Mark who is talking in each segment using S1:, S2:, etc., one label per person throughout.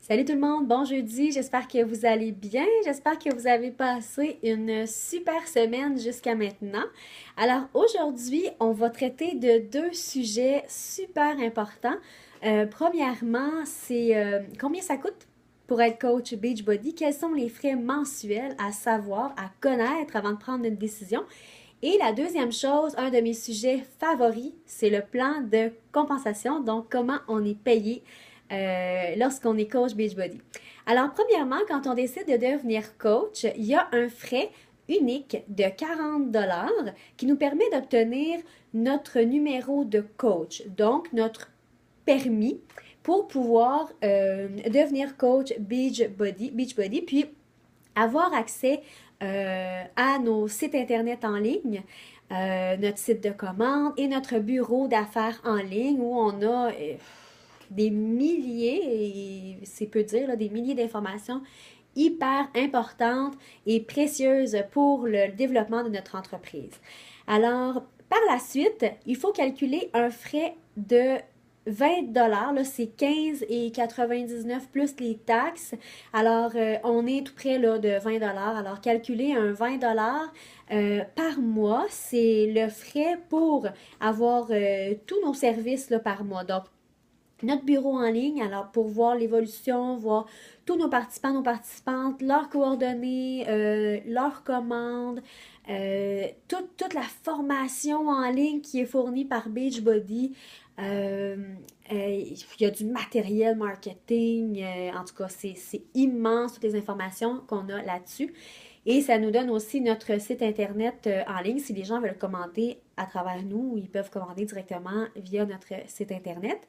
S1: Salut tout le monde, bon jeudi, j'espère que vous allez bien, j'espère que vous avez passé une super semaine jusqu'à maintenant. Alors aujourd'hui, on va traiter de deux sujets super importants. Premièrement, c'est combien ça coûte pour être coach Beachbody, quels sont les frais mensuels à savoir, à connaître avant de prendre une décision. Et la deuxième chose, un de mes sujets favoris, c'est le plan de compensation, donc comment on est payé lorsqu'on est coach Beachbody. Alors, premièrement, quand on décide de devenir coach, il y a un frais unique de 40 qui nous permet d'obtenir notre numéro de coach, donc notre permis pour pouvoir devenir coach Beachbody, puis avoir accès à nos sites Internet en ligne, notre site de commande et notre bureau d'affaires en ligne où on a des milliers, et c'est peu dire, là, des milliers d'informations hyper importantes et précieuses pour le développement de notre entreprise. Alors, par la suite, il faut calculer un frais de 20 là, c'est 15,99 plus les taxes. Alors, on est tout près là, de 20 Alors, calculer un 20 par mois, c'est le frais pour avoir tous nos services là, par mois. Donc, notre bureau en ligne, alors pour voir l'évolution, voir tous nos participants, nos participantes, leurs coordonnées, leurs commandes, toute la formation en ligne qui est fournie par Beachbody. Euh, il y a du matériel marketing, en tout cas, c'est immense toutes les informations qu'on a là-dessus. Et ça nous donne aussi notre site internet en ligne. Si les gens veulent commander à travers nous, ils peuvent commander directement via notre site internet.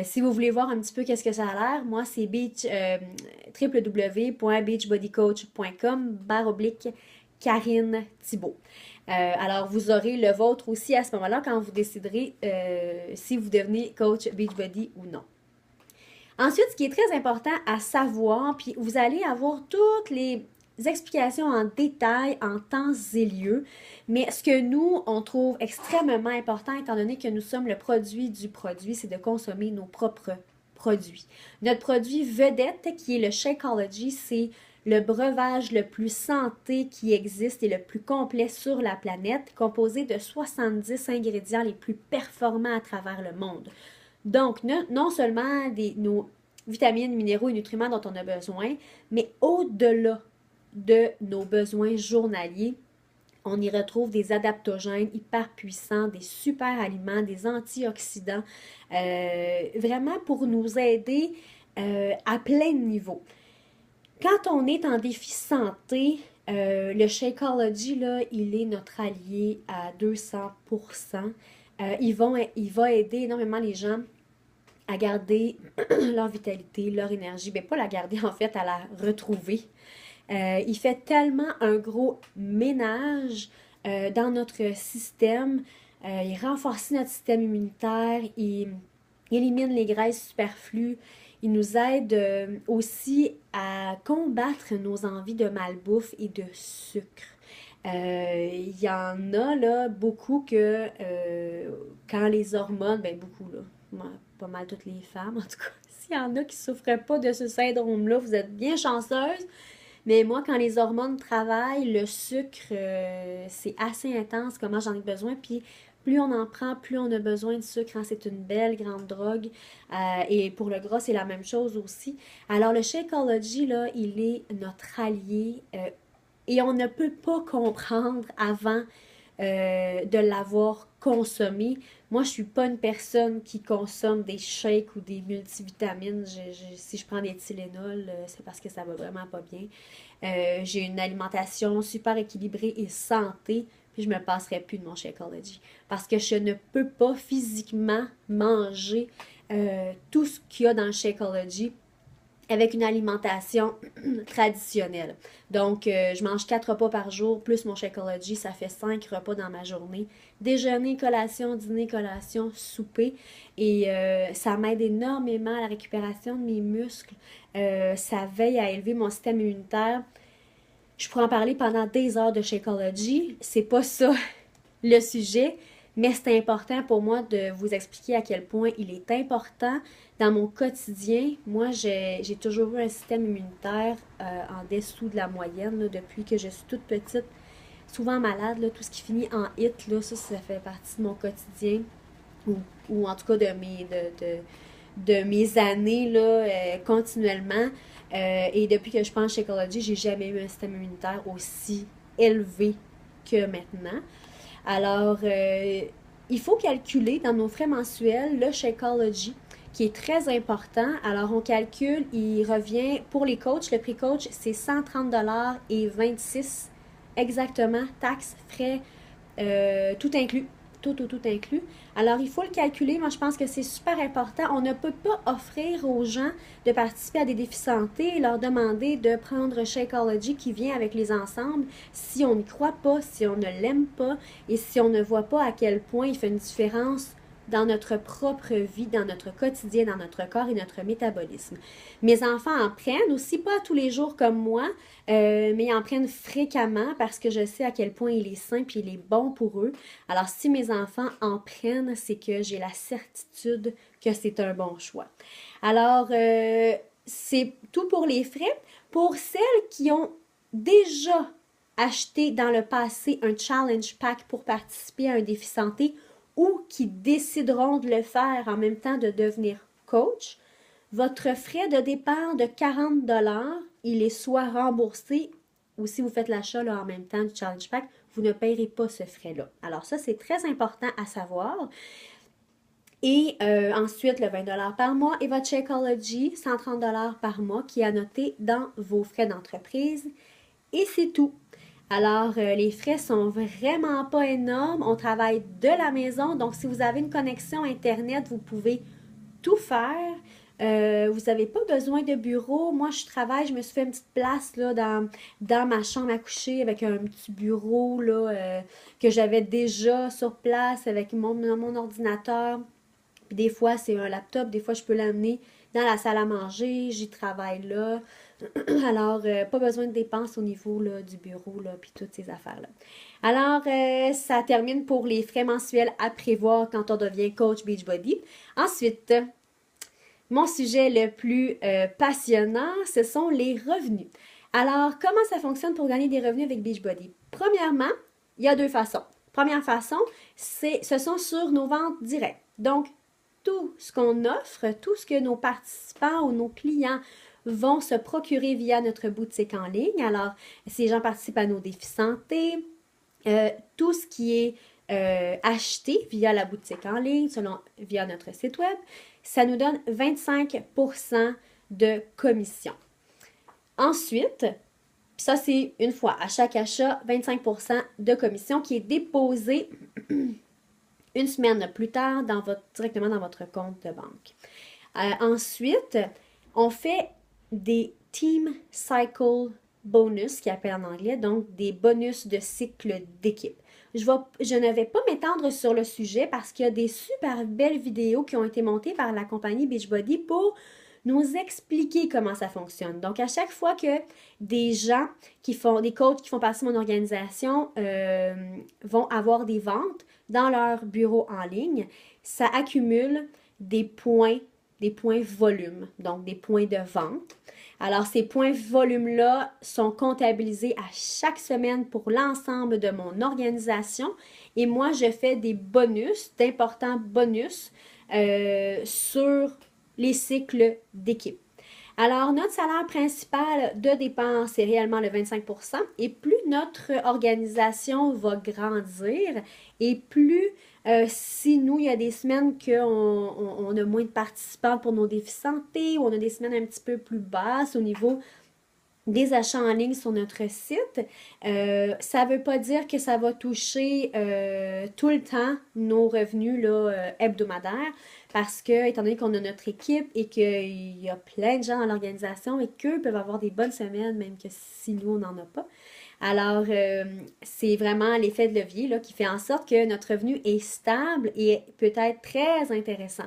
S1: Si vous voulez voir un petit peu qu'est-ce que ça a l'air, moi c'est www.beachbodycoach.com Karine Thibault. Alors, vous aurez le vôtre aussi à ce moment-là quand vous déciderez si vous devenez coach Beachbody ou non. Ensuite, ce qui est très important à savoir, puis vous allez avoir toutes les explications en détail, en temps et lieu, mais ce que nous, on trouve extrêmement important, étant donné que nous sommes le produit du produit, c'est de consommer nos propres produits. Notre produit vedette, qui est le Shakeology, c'est le breuvage le plus santé qui existe et le plus complet sur la planète, composé de 70 ingrédients les plus performants à travers le monde. Donc, non seulement nos vitamines, minéraux et nutriments dont on a besoin, mais au-delà de nos besoins journaliers, on y retrouve des adaptogènes hyper puissants, des super aliments, des antioxydants, vraiment pour nous aider à plein de niveaux. Quand on est en défi santé, le Shakeology, là, il est notre allié à 200%. Il va aider énormément les gens à garder leur vitalité, leur énergie. Bien, pas la garder en fait, à la retrouver. Il fait tellement un gros ménage dans notre système. Il renforce notre système immunitaire. Il élimine les graisses superflues. Il nous aide aussi à combattre nos envies de malbouffe et de sucre. Il y en a là beaucoup que quand les hormones, ben beaucoup là, pas mal toutes les femmes en tout cas, s'il y en a qui ne souffrent pas de ce syndrome-là, vous êtes bien chanceuse. Mais moi, quand les hormones travaillent, le sucre, c'est assez intense, comment j'en ai besoin. Puis plus on en prend, plus on a besoin de sucre. Hein. C'est une belle grande drogue. Et pour le gras, c'est la même chose aussi. Alors le Shakeology, là, il est notre allié. Et on ne peut pas comprendre avant de l'avoir consommé. Moi, je suis pas une personne qui consomme des shakes ou des multivitamines. Si je prends des Tylenol, c'est parce que ça va vraiment pas bien. J'ai une alimentation super équilibrée et santé, puis je me passerai plus de mon Shakeology. Parce que je ne peux pas physiquement manger tout ce qu'il y a dans le Shakeology avec une alimentation traditionnelle. Donc, je mange 4 repas par jour, plus mon Shakeology, ça fait 5 repas dans ma journée. Déjeuner, collation, dîner, collation, souper. Et ça m'aide énormément à la récupération de mes muscles. Ça veille à élever mon système immunitaire. Je pourrais en parler pendant des heures de Shakeology. C'est pas ça le sujet. mais c'est important pour moi de vous expliquer à quel point il est important dans mon quotidien. Moi, j'ai toujours eu un système immunitaire en dessous de la moyenne là, depuis que je suis toute petite, souvent malade, là, tout ce qui finit en it, là, ça fait partie de mon quotidien, ou, ou en tout cas de mes années là, continuellement. Et depuis que je pense chez Shakeology, j'ai jamais eu un système immunitaire aussi élevé que maintenant. Alors, il faut calculer dans nos frais mensuels le Shakeology, qui est très important. Alors, on calcule, il revient pour les coachs, le prix coach, c'est 130 et 26 exactement, taxes, frais, tout inclus. Tout inclus. Alors, il faut le calculer. Moi, je pense que c'est super important. On ne peut pas offrir aux gens de participer à des défis santé et leur demander de prendre Shakeology qui vient avec les ensembles si on n'y croit pas, si on ne l'aime pas et si on ne voit pas à quel point il fait une différence dans notre propre vie, dans notre quotidien, dans notre corps et notre métabolisme. Mes enfants en prennent aussi, pas tous les jours comme moi, mais ils en prennent fréquemment parce que je sais à quel point il est sain et il est bon pour eux. Alors, si mes enfants en prennent, c'est que j'ai la certitude que c'est un bon choix. Alors, c'est tout pour les frais. Pour celles qui ont déjà acheté dans le passé un challenge pack pour participer à un défi santé ou qui décideront de le faire en même temps de devenir coach, votre frais de départ de 40 il est soit remboursé ou si vous faites l'achat en même temps du challenge pack, vous ne payerez pas ce frais-là. Alors ça, c'est très important à savoir. Et ensuite, le 20 par mois et votre Shakeology, 130 par mois qui est annoté dans vos frais d'entreprise. Et c'est tout. Alors, les frais sont vraiment pas énormes. On travaille de la maison. Donc, si vous avez une connexion Internet, vous pouvez tout faire. Vous n'avez pas besoin de bureau. Moi, je travaille, je me suis fait une petite place là, dans ma chambre à coucher avec un petit bureau là, que j'avais déjà sur place avec mon ordinateur. Puis des fois, c'est un laptop. Des fois, je peux l'amener dans la salle à manger. J'y travaille là. Alors, pas besoin de dépenses au niveau là, du bureau, là, puis toutes ces affaires-là. Alors, ça termine pour les frais mensuels à prévoir quand on devient coach Beachbody. Ensuite, mon sujet le plus passionnant, ce sont les revenus. Alors, comment ça fonctionne pour gagner des revenus avec Beachbody? Premièrement, il y a deux façons. Première façon, ce sont sur nos ventes directes. Donc, tout ce qu'on offre, tout ce que nos participants ou nos clients vont se procurer via notre boutique en ligne. Alors, si les gens participent à nos défis santé, tout ce qui est acheté via la boutique en ligne, via notre site web, ça nous donne 25% de commission. Ensuite, ça c'est une fois, à chaque achat, 25% de commission qui est déposée une semaine plus tard directement dans votre compte de banque. Ensuite, on fait des Team Cycle Bonus, qui appelle en anglais, donc des bonus de cycle d'équipe. Je ne vais pas m'étendre sur le sujet parce qu'il y a des super belles vidéos qui ont été montées par la compagnie Beachbody pour nous expliquer comment ça fonctionne. Donc, à chaque fois que des gens des coachs qui font partie de mon organisation vont avoir des ventes dans leur bureau en ligne, ça accumule des points volume, donc des points de vente. Alors, ces points volume-là sont comptabilisés à chaque semaine pour l'ensemble de mon organisation et moi, je fais des bonus, d'importants bonus sur les cycles d'équipe. Alors, notre salaire principal de dépense est réellement le 25% et plus notre organisation va grandir et plus si nous, il y a des semaines qu'on a moins de participants pour nos défis santé ou on a des semaines un petit peu plus basses au niveau des achats en ligne sur notre site, ça ne veut pas dire que ça va toucher tout le temps nos revenus là, hebdomadaires parce que, étant donné qu'on a notre équipe et qu'il y a plein de gens dans l'organisation et qu'eux peuvent avoir des bonnes semaines, même que si nous, on n'en a pas. Alors, c'est vraiment l'effet de levier là, qui fait en sorte que notre revenu est stable et peut être très intéressant.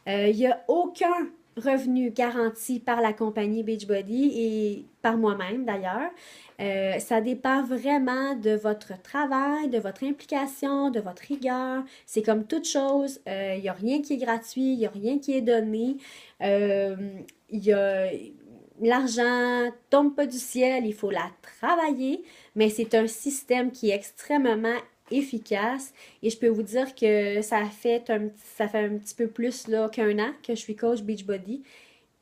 S1: Il n'y a aucun revenu garanti par la compagnie Beachbody et par moi-même d'ailleurs. Ça dépend vraiment de votre travail, de votre implication, de votre rigueur. C'est comme toute chose, il n'y a rien qui est gratuit, il n'y a rien qui est donné. Il y a L'argent tombe pas du ciel, il faut la travailler, mais c'est un système qui est extrêmement efficace et je peux vous dire que ça fait un petit peu plus là, qu'un an que je suis coach Beachbody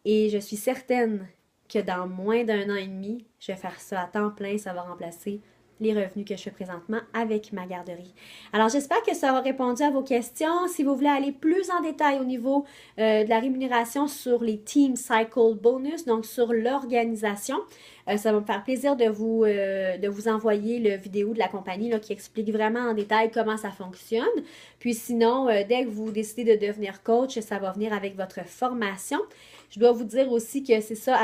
S1: et je suis certaine que dans moins d'un an et demi, je vais faire ça à temps plein, ça va remplacer les revenus que je fais présentement avec ma garderie. Alors, j'espère que ça aura répondu à vos questions. Si vous voulez aller plus en détail au niveau de la rémunération sur les Team Cycle Bonus, donc sur l'organisation, ça va me faire plaisir de vous envoyer le vidéo de la compagnie là, qui explique vraiment en détail comment ça fonctionne. Puis sinon, dès que vous décidez de devenir coach, ça va venir avec votre formation. Je dois vous dire aussi que c'est ça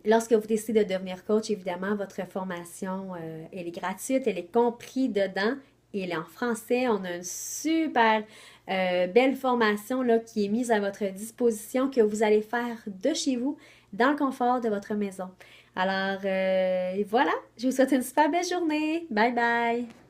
S1: lorsque vous décidez de devenir coach, évidemment, votre formation, elle est gratuite, elle est comprise dedans et elle est en français. On a une super belle formation là, qui est mise à votre disposition que vous allez faire de chez vous, dans le confort de votre maison. Alors, voilà, je vous souhaite une super belle journée. Bye bye!